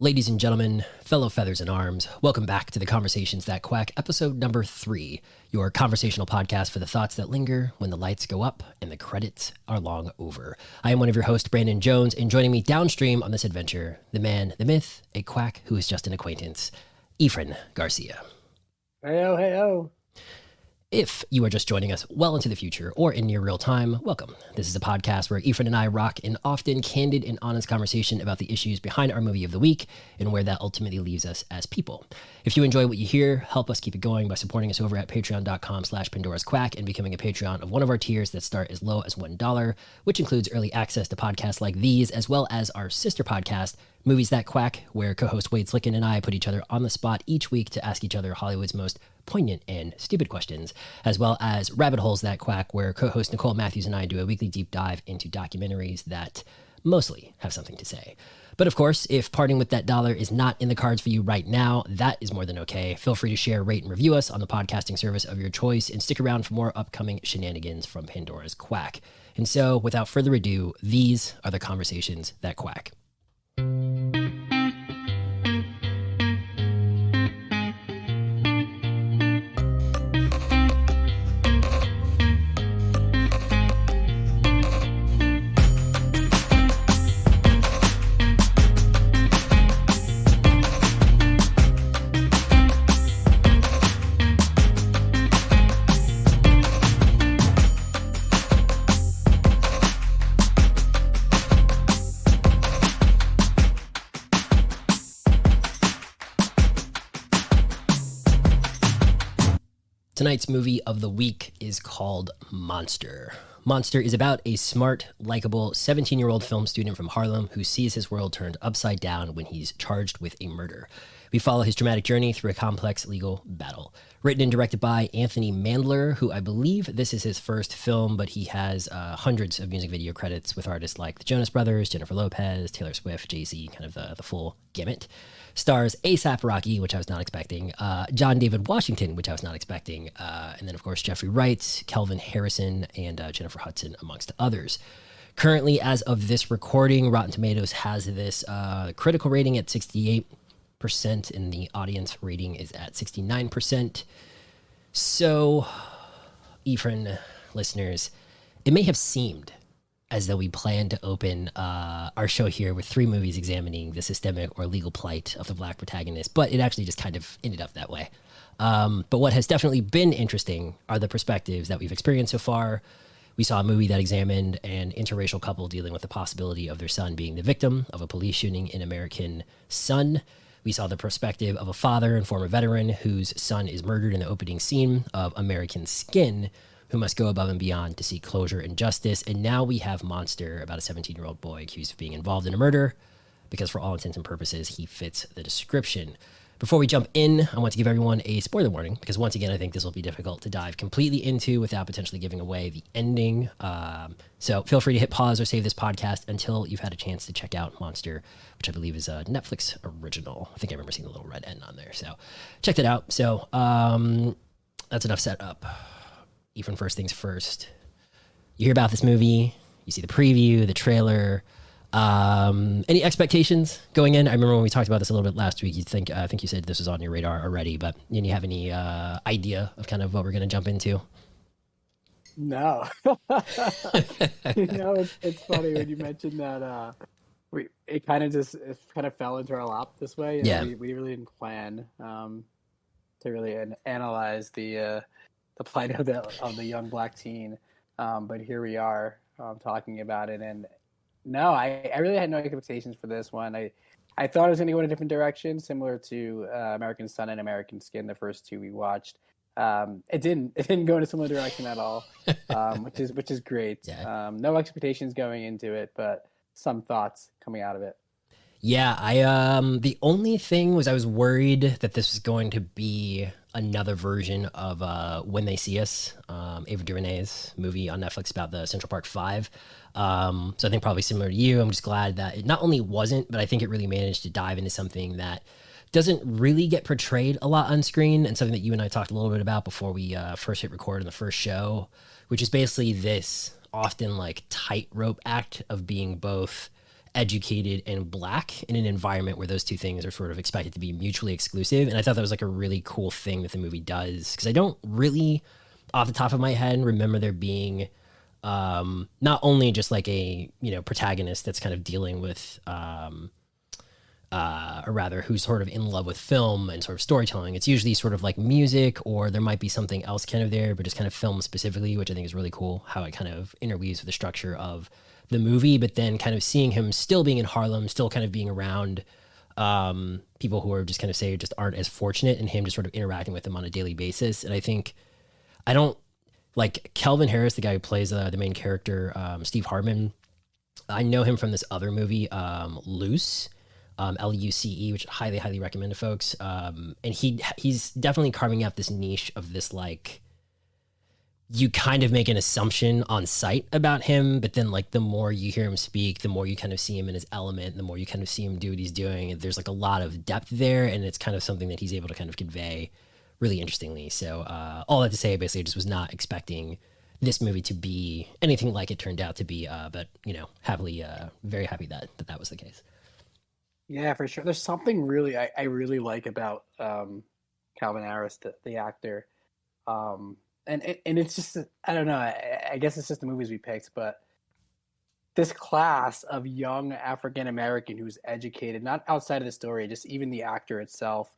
Ladies and gentlemen, fellow feathers in arms, welcome back to the Conversations That Quack, episode number 3, your conversational podcast for the thoughts that linger when the lights go up and the credits are long over. I am one of your hosts, Brandan Jones, and joining me downstream on this adventure, the man, the myth, a quack who is just an acquaintance, Yfran Garcia. Heyo, heyo. If you are just joining us well into the future or in near real time, welcome. This is a podcast where Yfran and I rock an often candid and honest conversation about the issues behind our movie of the week and where that ultimately leaves us as people. If you enjoy what you hear, help us keep it going by supporting us over at patreon.com/Pandora's Quack and becoming a Patreon of one of our tiers that start as low as $1, which includes early access to podcasts like these, as well as our sister podcast, Movies That Quack, where co-host Wade Slicken and I put each other on the spot each week to ask each other Hollywood's most poignant and stupid questions, as well as Rabbit Holes That Quack, where co-host Nicole Matthews and I do a weekly deep dive into documentaries that mostly have something to say. But of course, if parting with that dollar is not in the cards for you right now, that is more than okay. Feel free to share, rate, and review us on the podcasting service of your choice, and stick around for more upcoming shenanigans from Pandora's Quack. And so, without further ado, these are the Conversations That Quack. Tonight's movie of the week is called Monster. Monster is about a smart, likable 17-year-old film student from Harlem who sees his world turned upside down when he's charged with a murder. We follow his dramatic journey through a complex legal battle. Written and directed by Anthony Mandler, who I believe this is his first film, but he has hundreds of music video credits with artists like the Jonas Brothers, Jennifer Lopez, Taylor Swift, Jay-Z, kind of the full gamut. Stars A$AP Rocky, which I was not expecting, John David Washington, which I was not expecting, and then, of course, Jeffrey Wright, Kelvin Harrison, and Jennifer Hudson, amongst others. Currently, as of this recording, Rotten Tomatoes has this critical rating at 68%, and the audience rating is at 69%. So, Yfran, listeners, it may have seemed as though we planned to open our show here with 3 movies examining the systemic or legal plight of the black protagonist, but it actually just kind of ended up that way. But what has definitely been interesting are the perspectives that we've experienced so far. We saw a movie that examined an interracial couple dealing with the possibility of their son being the victim of a police shooting in American Son. We saw the perspective of a father and former veteran whose son is murdered in the opening scene of American Skin, who must go above and beyond to seek closure and justice. And now we have Monster, about a 17-year-old boy accused of being involved in a murder, because for all intents and purposes, he fits the description. Before we jump in, I want to give everyone a spoiler warning, because once again, I think this will be difficult to dive completely into without potentially giving away the ending. So feel free to hit pause or save this podcast until you've had a chance to check out Monster, which I believe is a Netflix original. I think I remember seeing the little red N on there. So check that out. So that's enough setup. Even first things first, you hear about this movie, you see the preview, the trailer. Any expectations going in? I remember when we talked about this a little bit last week. I think you said this was on your radar already, but do you have any idea of kind of what we're going to jump into? No. It's funny when you mentioned that it kind of fell into our lap this way. Yeah. We really didn't plan to really analyze the plight of the young black teen, but here we are talking about it. And no, I really had no expectations for this one. I thought it was going to go in a different direction, similar to American Son and American Skin, the first 2 we watched. It didn't go in a similar direction at all, which is great. Yeah. No expectations going into it, but some thoughts coming out of it. Yeah, the only thing was I was worried that this was going to be another version of When They See Us, Ava DuVernay's movie on Netflix about the Central Park 5. So I think probably similar to you. I'm just glad that it not only wasn't, but I think it really managed to dive into something that doesn't really get portrayed a lot on screen, and something that you and I talked a little bit about before we first hit record in the first show, which is basically this often like tightrope act of being both educated and black in an environment where those two things are sort of expected to be mutually exclusive. And I thought that was like a really cool thing that the movie does, because I don't really, off the top of my head, remember there being not only just like a, you know, protagonist that's kind of dealing with or rather who's sort of in love with film and sort of storytelling. It's usually sort of like music, or there might be something else kind of there, but just kind of film specifically, which I think is really cool how it kind of interweaves with the structure of the movie. But then kind of seeing him still being in Harlem, still kind of being around people who are just kind of say just aren't as fortunate, and him just sort of interacting with them on a daily basis. And I think I don't like Calvin Harris, the guy who plays the main character, Steve Hartman. I know him from this other movie, Luce. Luce, which I highly, highly recommend to folks. And he's definitely carving out this niche of this, like, you kind of make an assumption on sight about him, but then like the more you hear him speak, the more you kind of see him in his element, the more you kind of see him do what he's doing. There's like a lot of depth there, and it's kind of something that he's able to kind of convey really interestingly. So all that to say, basically, I just was not expecting this movie to be anything like it turned out to be, but, you know, happily, very happy that was the case. Yeah, for sure. There's something really I really like about Calvin Harris, the actor, and it's just, I don't know. I guess it's just the movies we picked, but this class of young African American who's educated, not outside of the story, just even the actor itself.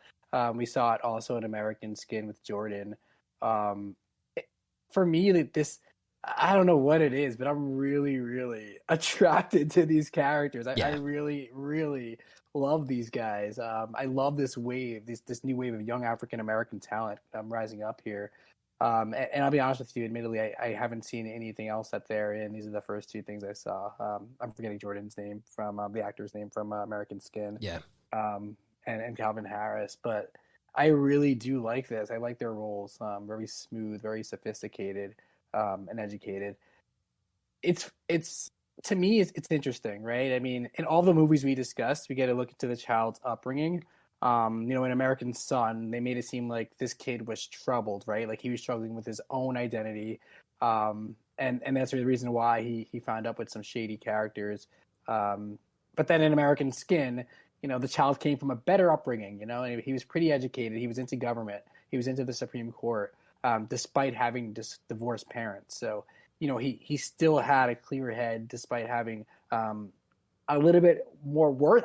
We saw it also in American Skin with Jordan. For me, this, I don't know what it is, but I'm really, really attracted to these characters. I really, really love these guys. I love this wave, this new wave of young African American talent rising up here. And I'll be honest with you, admittedly, I haven't seen anything that they're in. These are the first two things I saw. I'm forgetting Jordan's name from the actor's name from American Skin. Yeah. And Calvin Harris, but I really do like this. I like their roles. Very smooth, very sophisticated, and educated. It's to me, it's interesting, right? I mean, in all the movies we discussed, we get to look into the child's upbringing. In American Son, they made it seem like this kid was troubled, right? Like he was struggling with his own identity. And that's the reason why he found up with some shady characters. But then in American Skin, the child came from a better upbringing, and he was pretty educated. He was into government. He was into the Supreme Court, despite having divorced parents. So, he still had a clear head despite having a little bit more worse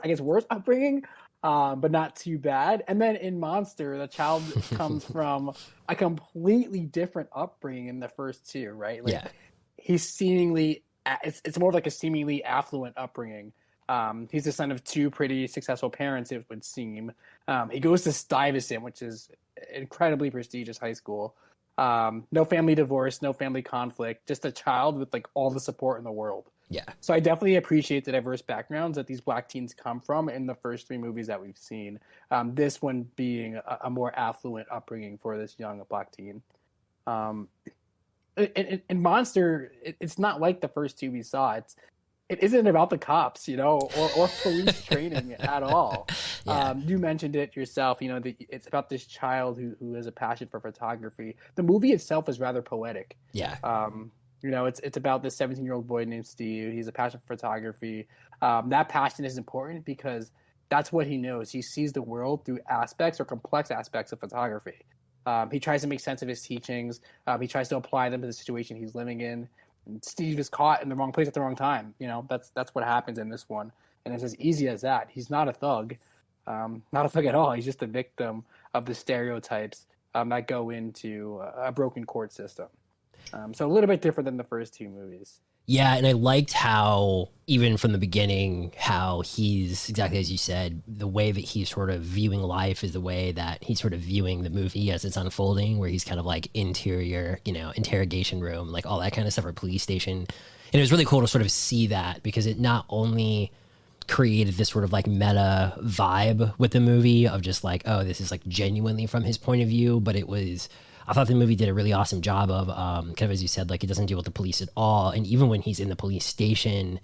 upbringing, but not too bad. And then in Monster, the child comes from a completely different upbringing in the first two, right? Like, yeah. He's seemingly, it's more like a seemingly affluent upbringing. He's the son of two pretty successful parents, it would seem. He goes to Stuyvesant, which is incredibly prestigious high school. No family divorce, no family conflict, just a child with like all the support in the world. Yeah. So I definitely appreciate the diverse backgrounds that these Black teens come from in the first three movies that we've seen. This one being a more affluent upbringing for this young Black teen. In Monster, it's not like the first two we saw. It isn't about the cops, or police training at all. Yeah. You mentioned it yourself, it's about this child who has a passion for photography. The movie itself is rather poetic. Yeah. It's about this 17-year-old boy named Steve. He's a passion for photography. That passion is important because that's what he knows. He sees the world through aspects or complex aspects of photography. He tries to make sense of his teachings. He tries to apply them to the situation he's living in. Steve is caught in the wrong place at the wrong time. That's what happens in this one. And it's as easy as that. He's not a thug. Not a thug at all. He's just a victim of the stereotypes that go into a broken court system. So a little bit different than the first two movies. Yeah, and I liked how, even from the beginning, how he's, exactly as you said, the way that he's sort of viewing life is the way that he's sort of viewing the movie as it's unfolding, where he's kind of like interior, interrogation room, like all that kind of stuff, or police station. And it was really cool to sort of see that, because it not only created this sort of like meta vibe with the movie of just like, oh, this is like genuinely from his point of view, but I thought the movie did a really awesome job of, kind of as you said, like it doesn't deal with the police at all. And even when he's in the police station,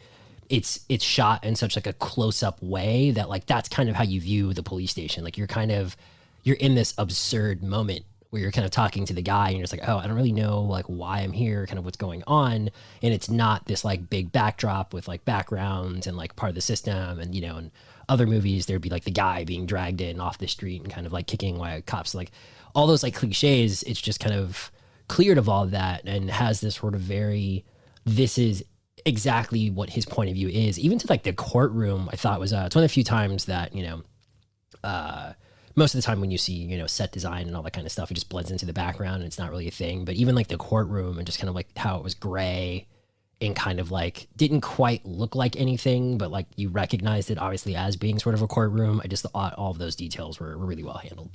it's shot in such like a close up way that like, that's kind of how you view the police station. Like you're in this absurd moment where you're kind of talking to the guy and you're just like, oh, I don't really know like why I'm here, kind of what's going on. And it's not this like big backdrop with like backgrounds and like part of the system. And, you know, in other movies, there'd be like the guy being dragged in off the street and kind of like kicking while cops, like all those like cliches. It's just kind of cleared of all of that and has this sort of very, this is exactly what his point of view is. Even to like the courtroom, I thought was, it's one of the few times that, you know, most of the time when you see, you know, set design and all that kind of stuff, it just blends into the background and it's not really a thing. But even like the courtroom and just kind of like how it was gray and kind of like didn't quite look like anything, but like you recognized it obviously as being sort of a courtroom. I just thought all of those details were really well handled.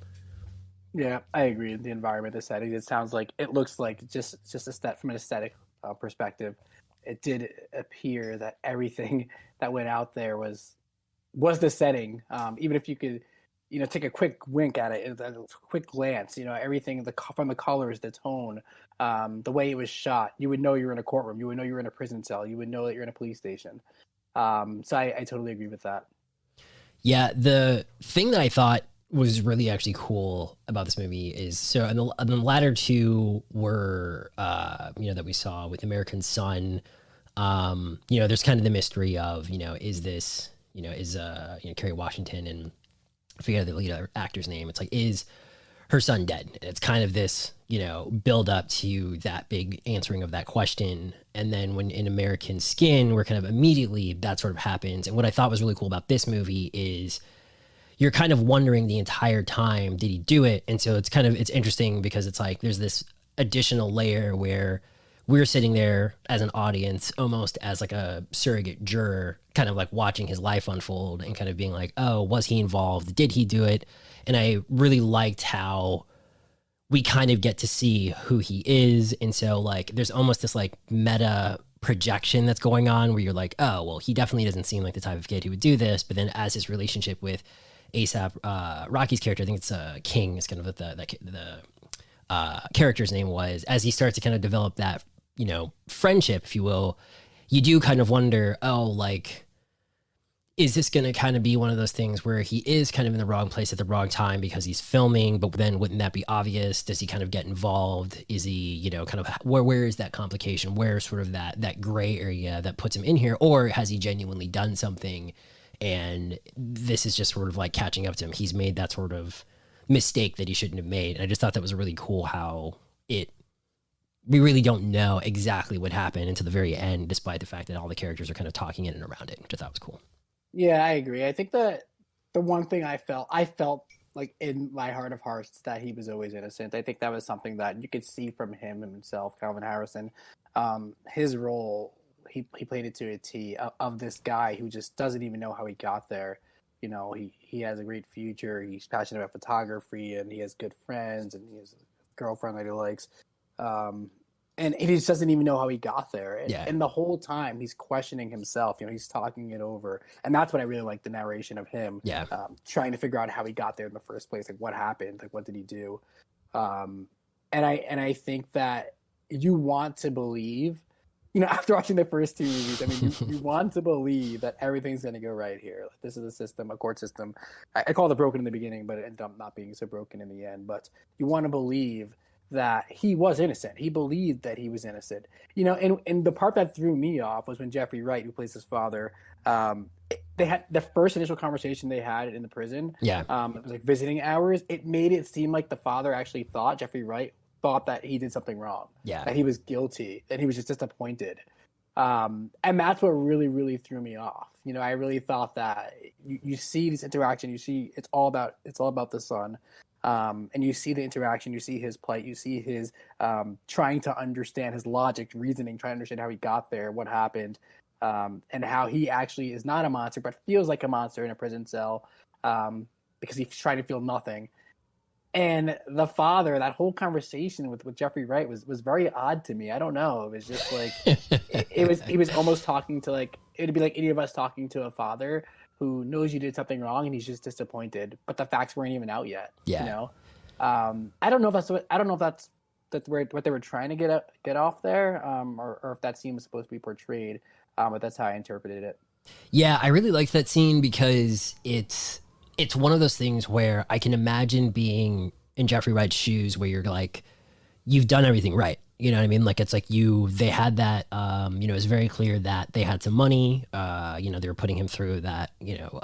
Yeah, I agree. The environment, the setting, it sounds like, it looks like just from an aesthetic perspective, it did appear that everything that went out there was the setting. Even if you could, you know, take a quick wink at it, a quick glance, you know, everything, from the colors, the tone, the way it was shot, you would know you're in a courtroom. You would know you're in a prison cell. You would know that you're in a police station. So I totally agree with that. Yeah, the thing that I thought was really actually cool about this movie is, so and the latter two were, you know, that we saw with American Son. You know, there's kind of the mystery of, you know, is this, you know, is you know, Kerry Washington and I forget the lead actor's name. It's like, is her son dead? And it's kind of this, you know, build up to that big answering of that question. And then when in American Skin, where kind of immediately that sort of happens. And what I thought was really cool about this movie is you're kind of wondering the entire time, did he do it? And so it's kind of, it's interesting because it's like, there's this additional layer where we're sitting there as an audience, almost as like a surrogate juror, kind of like watching his life unfold and kind of being like, oh, was he involved? Did he do it? And I really liked how we kind of get to see who he is. And so like, there's almost this like meta projection that's going on where you're like, oh, well, he definitely doesn't seem like the type of kid who would do this. But then as his relationship with ASAP Rocky's character, I think it's King is kind of what the character's name was, as he starts to kind of develop that, you know, friendship, if you will, you do kind of wonder, oh, like, is this going to kind of be one of those things where he is kind of in the wrong place at the wrong time because he's filming, but then wouldn't that be obvious? Does he kind of get involved? Is he, you know, kind of where is that complication? Where sort of that gray area that puts him in here? Or has he genuinely done something and this is just sort of like catching up to him? He's made that sort of mistake that he shouldn't have made. And I just thought that was really cool how we really don't know exactly what happened until the very end, despite the fact that all the characters are kind of talking in and around it, which I thought was cool. Yeah, I agree. I think that the one thing I felt like in my heart of hearts that he was always innocent. I think that was something that you could see from him himself, Calvin Harrison. His role, he played it to a T of this guy who just doesn't even know how he got there. You know, he has a great future. He's passionate about photography and he has good friends and he has a girlfriend that he likes. And he just doesn't even know how he got there. And the whole time he's questioning himself, you know, he's talking it over. And that's what I really like, the narration of him trying to figure out how he got there in the first place. Like what happened? Like what did he do? And I think that you want to believe, you know, after watching the first two movies, I mean, you want to believe that everything's going to go right here. Like, this is a system, a court system. I called it broken in the beginning, but it ended up not being so broken in the end. But you want to believe that he was innocent. He believed that he was innocent. You know, and the part that threw me off was when Jeffrey Wright, who plays his father, they had the first initial conversation they had in the prison. It was like visiting hours. It made it seem like the father actually thought, Jeffrey Wright thought that he did something wrong. That he was guilty, that he was just disappointed. And that's what really, really threw me off. You know, I really thought that you see this interaction, you see it's all about the son. And you see the interaction, you see his plight, you see his trying to understand his logic, reasoning, trying to understand how he got there, what happened, and how he actually is not a monster, but feels like a monster in a prison cell because he's trying to feel nothing. And the father, that whole conversation with Jeffrey Wright was very odd to me. I don't know. It was just like, he was almost talking to like, it'd be like any of us talking to a father who knows you did something wrong and he's just disappointed, but the facts weren't even out yet. You know, I don't know if that's what they were trying to get off there, or if that scene was supposed to be portrayed. But that's how I interpreted it. Yeah, I really liked that scene because it's one of those things where I can imagine being in Jeffrey Wright's shoes where you're like, you've done everything right. You know what I mean? Like, it's like they had that, you know, it's very clear that they had some money. You know, they were putting him through that, you know,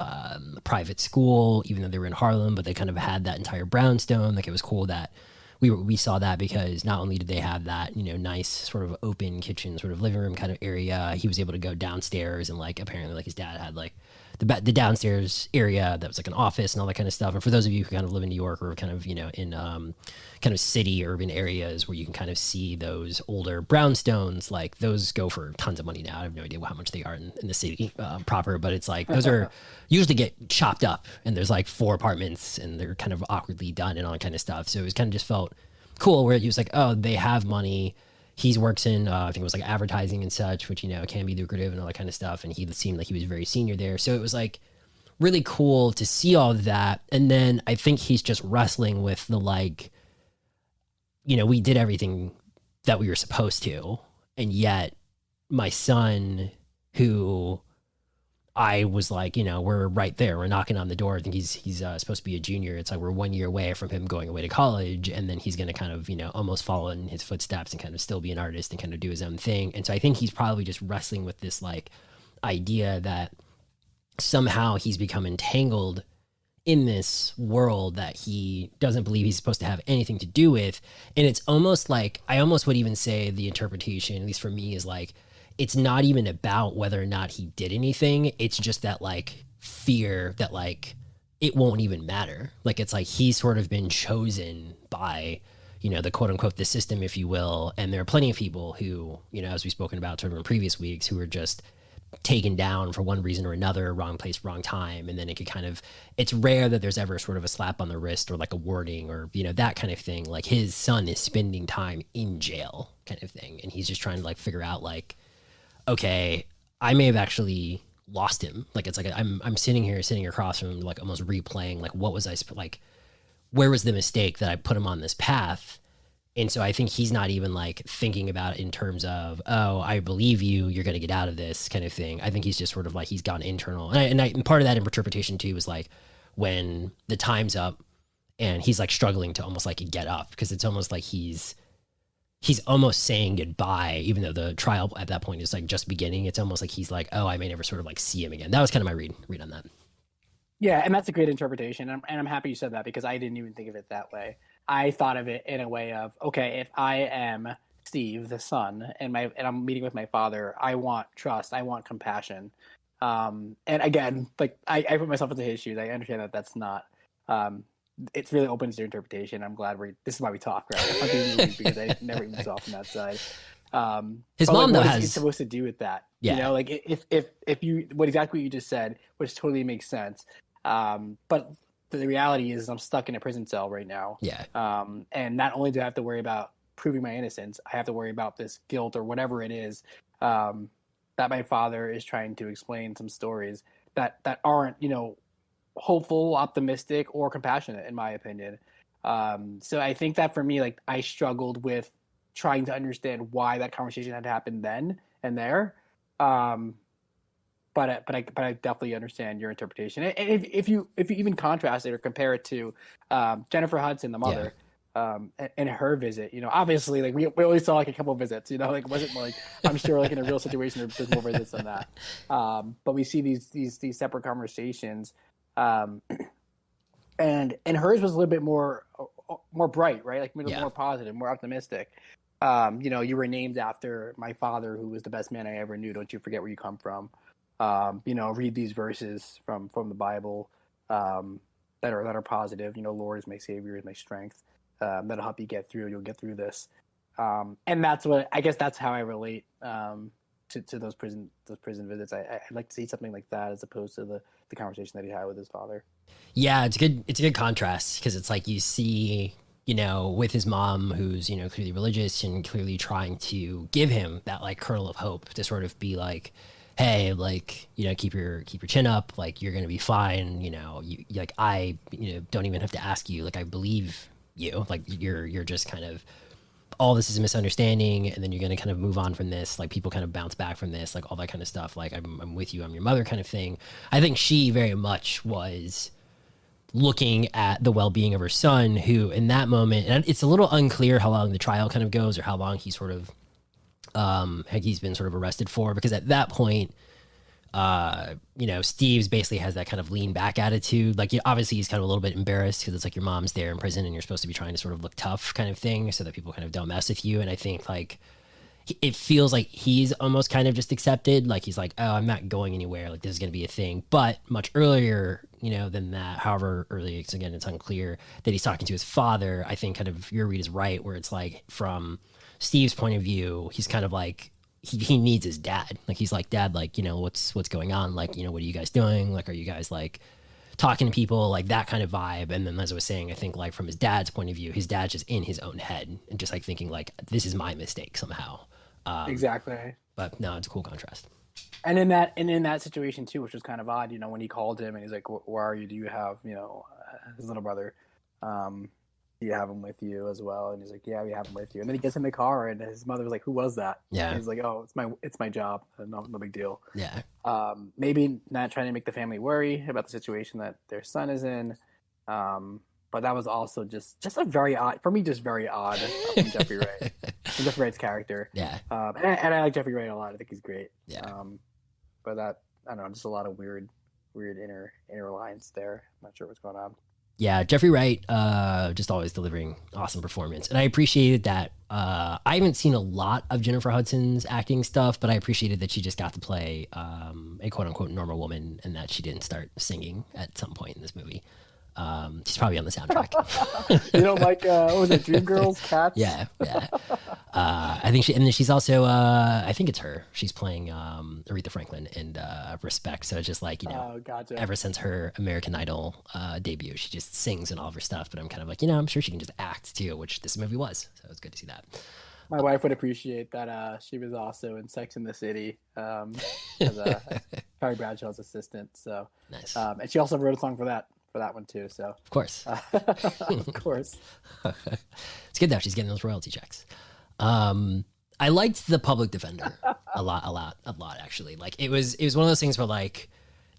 private school, even though they were in Harlem, but they kind of had that entire brownstone. Like, it was cool that we saw that, because not only did they have that, you know, nice sort of open kitchen, sort of living room kind of area, he was able to go downstairs, and like, apparently like his dad had like the downstairs area that was like an office and all that kind of stuff. And for those of you who kind of live in New York, or kind of, you know, in kind of city urban areas where you can kind of see those older brownstones, like those go for tons of money now. I have no idea how much they are in the city proper, but it's like those are usually get chopped up, and there's like 4 apartments, and they're kind of awkwardly done and all that kind of stuff. So it was kind of just felt cool where he was like, oh, they have money. He works in, I think it was like advertising and such, which, you know, can be lucrative and all that kind of stuff. And he seemed like he was very senior there. So it was like really cool to see all of that. And then I think he's just wrestling with the, like, you know, we did everything that we were supposed to. And yet my son, who I was like, you know, we're right there. We're knocking on the door. I think he's supposed to be a junior. It's like we're 1 year away from him going away to college, and then he's going to kind of, you know, almost follow in his footsteps and kind of still be an artist and kind of do his own thing. And so I think he's probably just wrestling with this like idea that somehow he's become entangled in this world that he doesn't believe he's supposed to have anything to do with. And it's almost like, I almost would even say the interpretation, at least for me, is like, it's not even about whether or not he did anything. It's just that like fear that like it won't even matter. Like, it's like he's sort of been chosen by, you know, the quote unquote, the system, if you will. And there are plenty of people who, you know, as we've spoken about sort of in previous weeks, who are just taken down for one reason or another, wrong place, wrong time. And then it could kind of, it's rare that there's ever sort of a slap on the wrist or like a warning or, you know, that kind of thing. Like, his son is spending time in jail kind of thing. And he's just trying to like figure out like, okay, I may have actually lost him. Like, it's like I'm sitting across from him, like almost replaying, like, what was like, where was the mistake that I put him on this path? And so I think he's not even like thinking about it in terms of, oh, I believe you, you're going to get out of this kind of thing. I think he's just sort of like, he's gone internal. And part of that interpretation too was like when the time's up and he's like struggling to almost like get up, because it's almost like he's almost saying goodbye, even though the trial at that point is like just beginning. It's almost like he's like, oh, I may never sort of like see him again. That was kind of my read on that. Yeah, and that's a great interpretation. And I'm happy you said that, because I didn't even think of it that way. I thought of it in a way of, okay, if I am Steve, the son, and I'm meeting with my father, I want trust, I want compassion. And again, like I put myself into his shoes. I understand that that's not, it's really open to interpretation. I'm glad this is why we talk, right? Because I never even saw from that side. His mom, like, though, what is he supposed to do with that? Yeah. You know, like if you, exactly what you just said, which totally makes sense. But the reality is I'm stuck in a prison cell right now. Yeah. And not only do I have to worry about proving my innocence, I have to worry about this guilt or whatever it is, that my father is trying to explain some stories that aren't, you know, hopeful, optimistic, or compassionate, in my opinion. So I think that for me, like, I struggled with trying to understand why that conversation had happened then and there. But I definitely understand your interpretation. And if you even contrast it or compare it to Jennifer Hudson, the mother, and her visit, you know, obviously, like we only saw like a couple of visits, you know, like it wasn't like, I'm sure like in a real situation there's more visits than that. But we see these separate conversations, and hers was a little bit more bright, right? Like a little more positive, more optimistic. You know, you were named after my father, who was the best man I ever knew. Don't you forget where you come from. You know, read these verses from the Bible that are positive. You know, Lord is my Savior, is my strength. That'll help you get through. You'll get through this. And that's what I guess that's how I relate to those prison visits. I'd like to see something like that as opposed to the conversation that he had with his father. Yeah, it's a good contrast, because it's like you see, you know, with his mom, who's, you know, clearly religious and clearly trying to give him that like kernel of hope to sort of be like, hey, like, you know, keep your chin up, like, you're gonna be fine, you know, you like, I, you know, don't even have to ask you, like, I believe you, like, you're just kind of, all this is a misunderstanding, and then you're gonna kind of move on from this, like, people kind of bounce back from this, like, all that kind of stuff, like, I'm with you, I'm your mother kind of thing. I think she very much was looking at the well-being of her son, who in that moment, and it's a little unclear how long the trial kind of goes or how long he sort of he's been sort of arrested for, because at that point, Steve's basically has that kind of lean back attitude. Like, obviously he's kind of a little bit embarrassed because it's like your mom's there in prison and you're supposed to be trying to sort of look tough kind of thing so that people kind of don't mess with you. And I think like it feels like he's almost kind of just accepted. Like he's like, oh, I'm not going anywhere. Like this is going to be a thing. But much earlier, than that, however early, it's unclear that he's talking to his father. I think kind of your read is right, where it's like from Steve's point of view, he's kind of like, he needs his dad. Like he's like, dad, like, what's going on? Like, what are you guys doing? Like, are you guys like talking to people, like that kind of vibe? And then as I was saying, I think like from his dad's point of view, his dad's just in his own head and just like thinking like, this is my mistake somehow. Exactly. But no, it's a cool contrast. And in that situation too, which was kind of odd, when he called him and he's like, where are you? Do you have, his little brother, do you have him with you as well? And he's like, yeah, we have him with you. And then he gets in the car and his mother was like, who was that? Yeah. And he's like, oh, it's my job. No big deal. Yeah. Maybe not trying to make the family worry about the situation that their son is in. But that was also just a very odd, for me, just very odd from Jeffrey Wright. From Jeffrey Wright's character. Yeah. And I like Jeffrey Wright a lot. I think he's great. Yeah. But that, I don't know, just a lot of weird inner lines there. I'm not sure what's going on. Yeah, Jeffrey Wright, just always delivering awesome performance. And I appreciated that. I haven't seen a lot of Jennifer Hudson's acting stuff, but I appreciated that she just got to play a quote unquote normal woman and that she didn't start singing at some point in this movie. She's probably on the soundtrack. You don't like, what was it, Dreamgirls, Cats? Yeah. I think and then she's also, I think it's her. She's playing Aretha Franklin in Respect. So it's just like, gotcha. Ever since her American Idol debut, she just sings in all of her stuff. But I'm kind of like, I'm sure she can just act too, which this movie was. So it's good to see that. My wife would appreciate that she was also in Sex and the City as Carrie Bradshaw's assistant. So nice. And she also wrote a song for that one too. So of course. Of course. It's good though. She's getting those royalty checks. I liked The Public Defender a lot actually. Like it was one of those things where like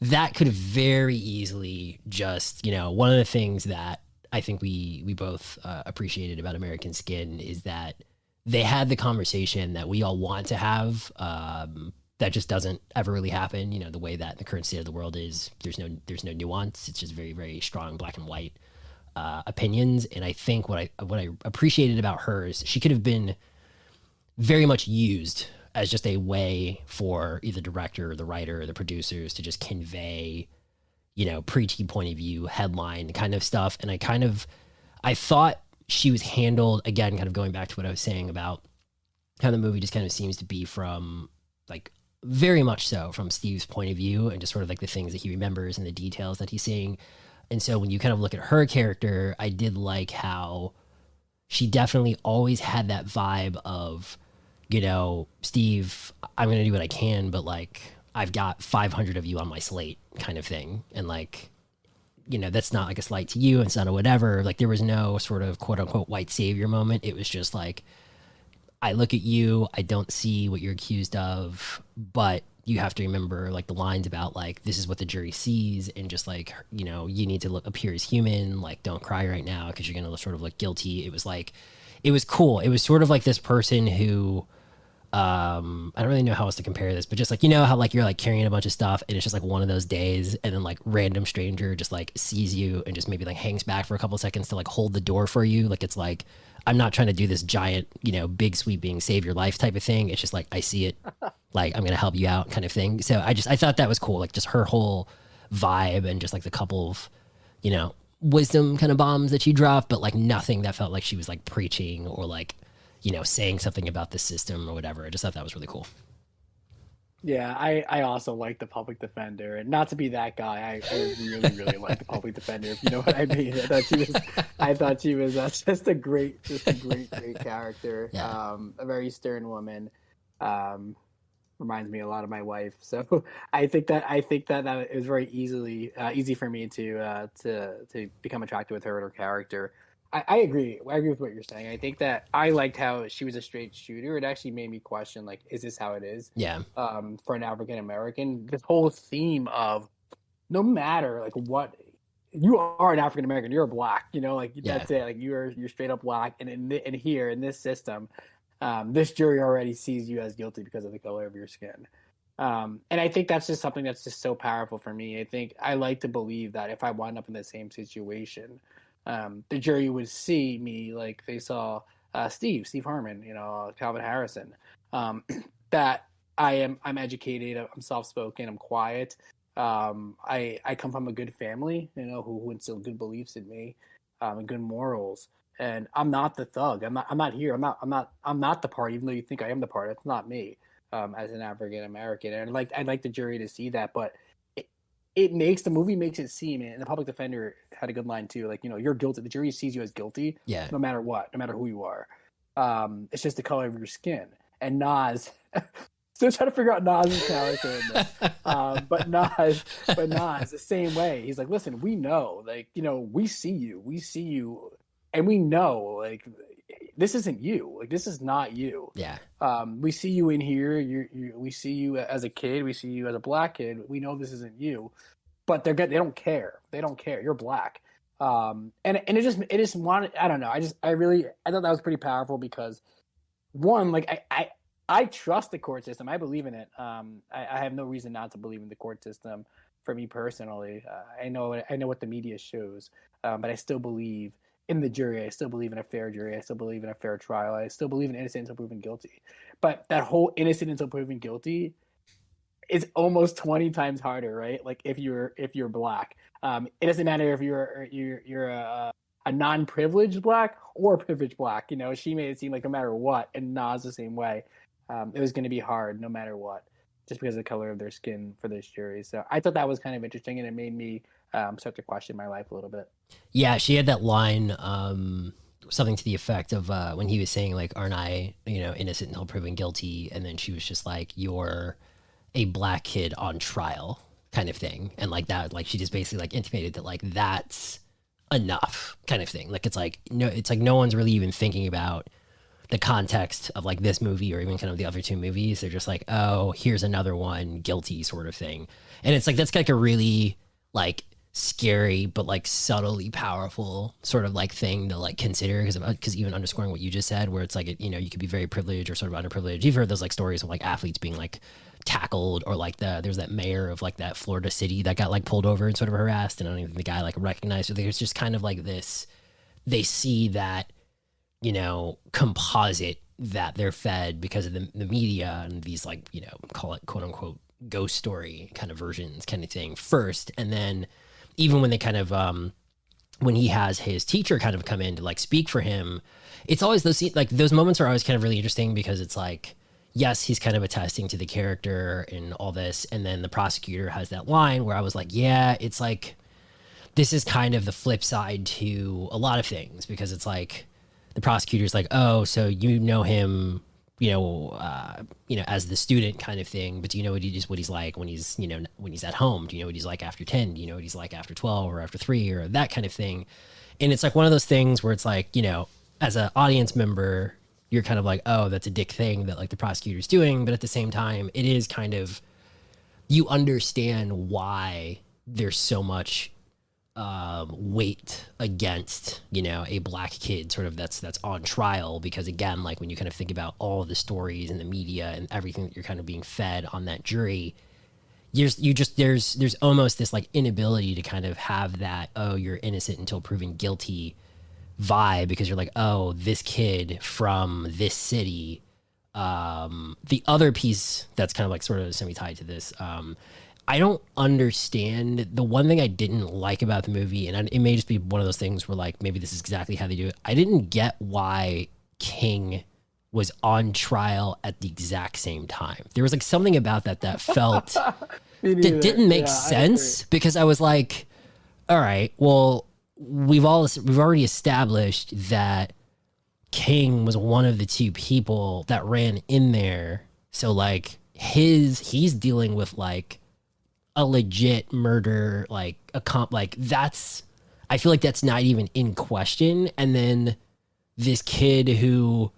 that could have very easily just, one of the things that I think we both appreciated about American Skin is that they had the conversation that we all want to have, that just doesn't ever really happen. The way that the current state of the world is, there's no nuance. It's just very, very strong black and white opinions. And I think what I appreciated about her is she could have been very much used as just a way for either the director or the writer or the producers to just convey, preachy point of view, headline kind of stuff. And I thought she was handled, again, kind of going back to what I was saying about how the movie just kind of seems to be from like very much so from Steve's point of view and just sort of like the things that he remembers and the details that he's seeing. And so when you kind of look at her character, I did like how she definitely always had that vibe of, Steve, I'm going to do what I can, but like, I've got 500 of you on my slate kind of thing. And like, that's not like a slight to you and son or whatever. Like there was no sort of quote unquote white savior moment. It was just like, I look at you, I don't see what you're accused of, but you have to remember like the lines about like, this is what the jury sees. And just like, you need to appear as human, like don't cry right now because you're going to sort of look guilty. It was like, it was cool. It was sort of like this person who, I don't really know how else to compare this, but just like, how like you're like carrying a bunch of stuff and it's just like one of those days and then like random stranger just like sees you and just maybe like hangs back for a couple seconds to like hold the door for you. Like, it's like, I'm not trying to do this giant, big sweeping save your life type of thing. It's just like, I see it, like, I'm going to help you out kind of thing. So I thought that was cool. Like just her whole vibe and just like the couple of, wisdom kind of bombs that she dropped, but like nothing that felt like she was like preaching or like, saying something about the system or whatever. I just thought that was really cool. Yeah, I also like The Public Defender, and not to be that guy, I really, really like The Public Defender, if you know what I mean. I thought she was just a great character. Yeah. A very stern woman. Reminds me a lot of my wife. So I think that is very easy for me to become attracted with her and her character. I agree. I agree with what you're saying. I think that I liked how she was a straight shooter. It actually made me question, like, is this how it is? Yeah. For an African American, this whole theme of no matter like what you are an African American. You're black. Like Yeah. that's it. Like you're straight up black. And here in this system, this jury already sees you as guilty because of the color of your skin. And I think that's just something that's just so powerful for me. I think I like to believe that if I wound up in the same situation, the jury would see me like they saw Steve Harmon, Calvin Harrison, that I'm educated, I'm soft spoken, I'm quiet. I come from a good family, who instilled good beliefs in me, and good morals. And I'm not the thug. I'm not here. I'm not the part. Even though you think I am the part, that's not me. As an African American, and I'd like the jury to see that, but the movie makes it seem, and the public defender had a good line too, like you're guilty. The jury sees you as guilty, Yeah. no matter what, no matter who you are. It's just the color of your skin. And Nas, still trying to figure out Nas's character in this, but Nas, the same way. He's like, listen, we know, like we see you, and we know, like this isn't you. Like this is not you. Yeah. We see you in here. We see you as a kid. We see you as a black kid. We know this isn't you, but they don't care. They don't care. You're black. And it just wanted. I don't know. I thought that was pretty powerful because one, like I trust the court system. I believe in it. I have no reason not to believe in the court system. For me personally, I know what the media shows, but I still believe in the jury. I still believe in a fair jury. I still believe in a fair trial. I still believe in innocent until proven guilty. But that whole innocent until proven guilty is almost 20 times harder, right? Like if you're black, it doesn't matter if you're a non-privileged black or privileged black. She made it seem like no matter what, and Nas the same way, it was going to be hard no matter what, just because of the color of their skin for this jury. So I thought that was kind of interesting, and it made me start to question my life a little bit. Yeah, she had that line, something to the effect of when he was saying like, "Aren't I, innocent until proven guilty?" And then she was just like, "You're a black kid on trial," kind of thing, and like that, like she just basically like intimated that like that's enough, kind of thing. Like it's like no one's really even thinking about the context of like this movie or even kind of the other two movies. They're just like, oh, here's another one, guilty sort of thing, and it's like that's like a really like scary but like subtly powerful sort of like thing to like consider, because even underscoring what you just said, where it's like you could be very privileged or sort of underprivileged. You've heard those like stories of like athletes being like tackled, or like there's that mayor of like that Florida city that got like pulled over and sort of harassed, and I don't even think the guy like recognized it. There's just kind of like this, they see that composite that they're fed because of the media and these like call it quote unquote ghost story kind of versions kind of thing first, and then even when they kind of when he has his teacher kind of come in to like speak for him, it's always those moments are always kind of really interesting, because it's like, yes, he's kind of attesting to the character and all this, and then the prosecutor has that line where I was like, yeah, it's like this is kind of the flip side to a lot of things, because it's like the prosecutor's like, oh, so him as the student kind of thing, but do you know what he's like when he's when he's at home? Do you know what he's like after 10? Do you know what he's like after 12 or after 3 or that kind of thing? And it's like one of those things where it's like, as an audience member, you're kind of like, oh, that's a dick thing that like the prosecutor's doing, but at the same time, it is kind of, you understand why there's so much weight against a black kid sort of that's on trial, because again, like when you kind of think about all of the stories and the media and everything that you're kind of being fed on that jury, there's almost this like inability to kind of have that, oh, you're innocent until proven guilty vibe, because you're like, oh, this kid from this city. The other piece that's kind of like sort of semi-tied to this, I don't understand. The one thing I didn't like about the movie, and it may just be one of those things where like maybe this is exactly how they do it, I didn't get why King was on trial at the exact same time. There was like something about that felt that didn't make sense, because I was like, all right, well, we've already established that King was one of the two people that ran in there, so like he's dealing with like a legit murder, like that's, I feel like that's not even in question. And then this kid who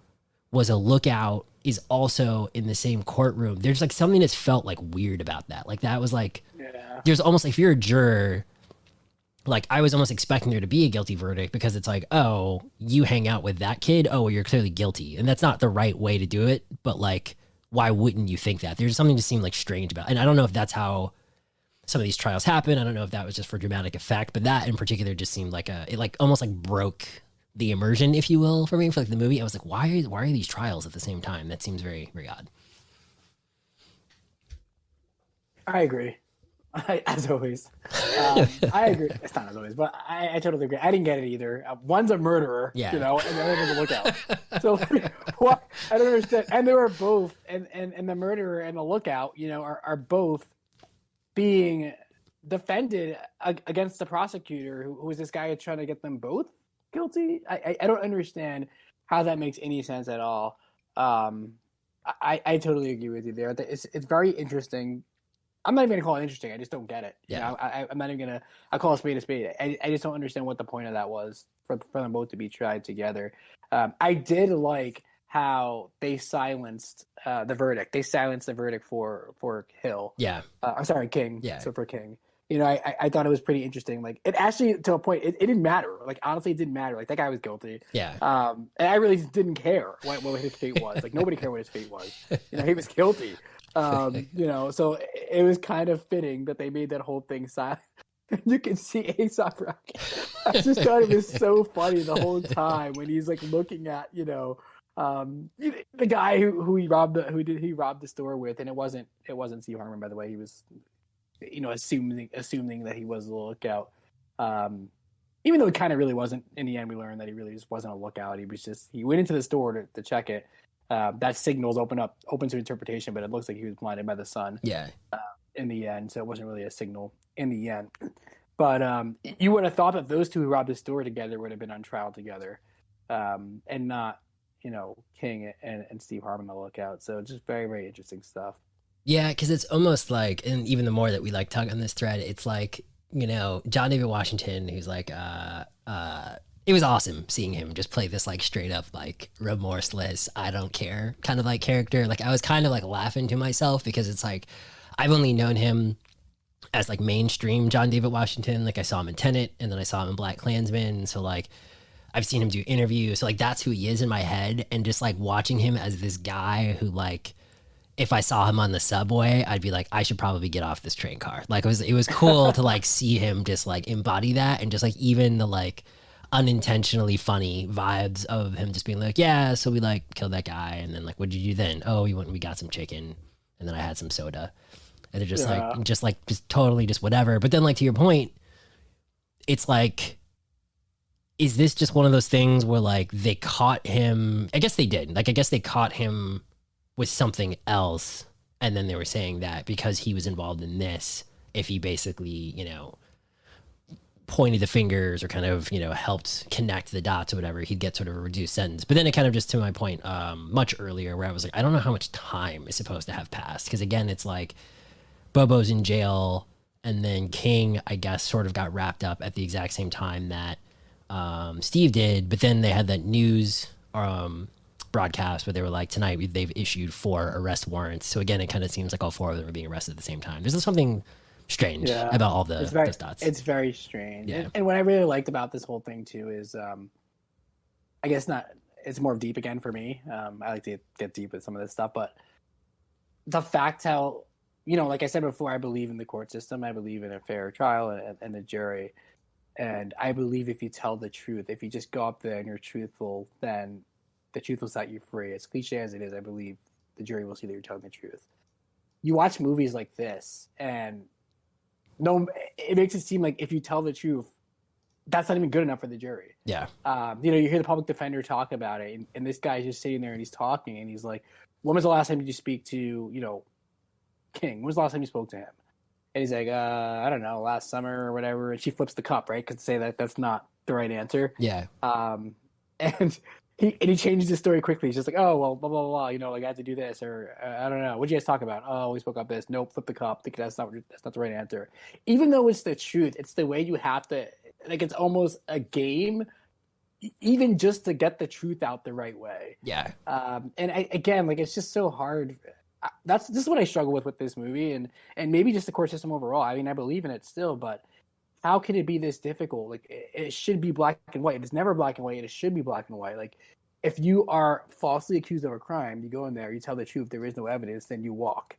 was a lookout is also in the same courtroom. There's like something that's felt like weird about that. Like that was like, there's almost like, if you're a juror, like I was almost expecting there to be a guilty verdict because it's like, oh, you hang out with that kid, oh, you're clearly guilty, and that's not the right way to do it. But like, why wouldn't you think that? There's something to seem like strange about it. And I don't know if that's how some of these trials happen. I don't know if that was just for dramatic effect, but that in particular just seemed like it like almost like broke the immersion, if you will, for me, for like the movie. I was like, why are these trials at the same time? That seems very, very odd. I agree. As always. I agree. It's not as always, but I totally agree. I didn't get it either. One's a murderer, Yeah. and the other one's a lookout. So what? I don't understand. And they were both, and the murderer and the lookout, are both being defended against the prosecutor, who was this guy trying to get them both guilty. I don't understand how that makes any sense at all. I totally agree with you there. It's very interesting. I'm not even going to call it interesting. I just don't get it. Yeah. I'm not even going to – I call a spade a spade. I just don't understand what the point of that was for them both to be tried together. I did like how they silenced the verdict. They silenced the verdict for Hill. Yeah. I'm sorry, King. Yeah. So for King. I thought it was pretty interesting. Like, it actually, to a point, it didn't matter. Like, honestly, it didn't matter. Like, that guy was guilty. Yeah. And I really didn't care what his fate was. Like, nobody cared what his fate was. He was guilty. So it was kind of fitting that they made that whole thing silent. You can see A$AP Rocky. I just thought it was so funny the whole time when he's like looking at, the guy who he robbed the store with, and it wasn't Steve Harmon, by the way. He was, assuming that he was a lookout. Even though it kind of really wasn't. In the end, we learned that he really just wasn't a lookout. He went into the store to check it. That signal's open to interpretation, but it looks like he was blinded by the sun. Yeah. In the end, so it wasn't really a signal in the end. But you would have thought that those two who robbed the store together would have been on trial together, and not, King and Steve Harmon the lookout. So just very, very interesting stuff. Yeah, because it's almost like, and even the more that we like talk on this thread, it's like, John David Washington, who's like, it was awesome seeing him just play this like straight up like remorseless, I don't care kind of like character. Like I was kind of like laughing to myself because it's like I've only known him as like mainstream John David Washington. Like I saw him in Tenet, and then I saw him in Black Klansman. So like I've seen him do interviews. So like that's who he is in my head. And just like watching him as this guy who like, if I saw him on the subway, I'd be like, I should probably get off this train car. Like it was cool to like see him just like embody that, and just like even the like unintentionally funny vibes of him just being like, yeah, so we like killed that guy, and then like, what'd you do then? Oh, we went and we got some chicken, and then I had some soda. And they're just totally just whatever. But then like to your point, it's like, is this just one of those things where like they caught him? I guess they did. Like I guess they caught him with something else, and then they were saying that because he was involved in this, if he basically, pointed the fingers or kind of, helped connect the dots or whatever, he'd get sort of a reduced sentence. But then it kind of just, to my point, much earlier, where I was like, I don't know how much time is supposed to have passed. Because again, it's like Bobo's in jail, and then King, I guess, sort of got wrapped up at the exact same time that Steve did. But then they had that news broadcast where they were like, tonight they've issued 4 arrest warrants. So again, it kind of seems like all 4 of them are being arrested at the same time. There's something strange about all those dots. It's very strange. Yeah. And what I really liked about this whole thing too is, I guess it's more deep again for me. I like to get deep with some of this stuff, but the fact how, like I said before, I believe in the court system. I believe in a fair trial and the jury. And I believe if you tell the truth, if you just go up there and you're truthful, then the truth will set you free. As cliche as it is, I believe the jury will see that you're telling the truth. You watch movies like this, and it makes it seem like if you tell the truth, that's not even good enough for the jury. Yeah. You hear the public defender talk about it, and this guy's just sitting there and he's talking, and he's like, when was the last time you speak to, King? When was the last time you spoke to him? And he's like, I don't know, last summer or whatever. And she flips the cup, right? Because say that's not the right answer. Yeah. And he changes the story quickly. He's just like, oh, well, blah, blah, blah, like I had to do this, or I don't know. What'd you guys talk about? Oh, we spoke about this. Nope, flip the cup. That's not the right answer. Even though it's the truth, it's the way you have to, like, it's almost a game, even just to get the truth out the right way. Yeah. And again, like, it's just so hard. This is what I struggle with this movie, and maybe just the court system overall. I mean, I believe in it still, but how can it be this difficult? Like it should be black and white. It's never black and white. It should be black and white. Like if you are falsely accused of a crime, you go in there, you tell the truth, there is no evidence, then you walk.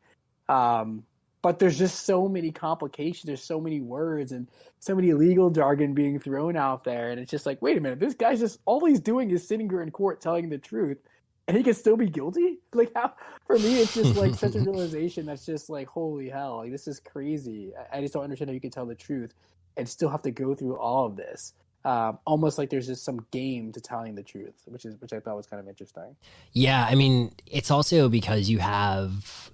But there's just so many complications. There's so many words and so many legal jargon being thrown out there. And it's just like, wait a minute, this guy's just, all he's doing is sitting here in court telling the truth and he can still be guilty? Like how, for me, it's just like such a realization that's just like, holy hell, like this is crazy. I just don't understand how you can tell the truth and still have to go through all of this. Almost like there's just some game to telling the truth, which I thought was kind of interesting. Yeah, I mean, it's also because you have,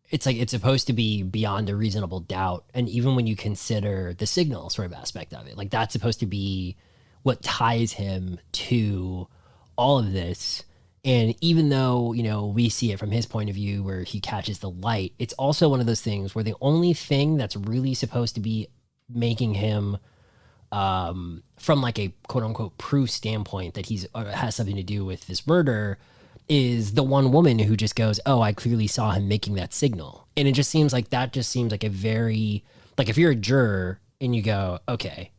it's like it's supposed to be beyond a reasonable doubt. And even when you consider the signal sort of aspect of it, like that's supposed to be what ties him to all of this. And even though, you know, we see it from his point of view where he catches the light, it's also one of those things where the only thing that's really supposed to be making him from like a quote unquote proof standpoint that he's has something to do with this murder is the one woman who just goes, oh, I clearly saw him making that signal. And it just seems like a very, like if you're a juror and you go, okay,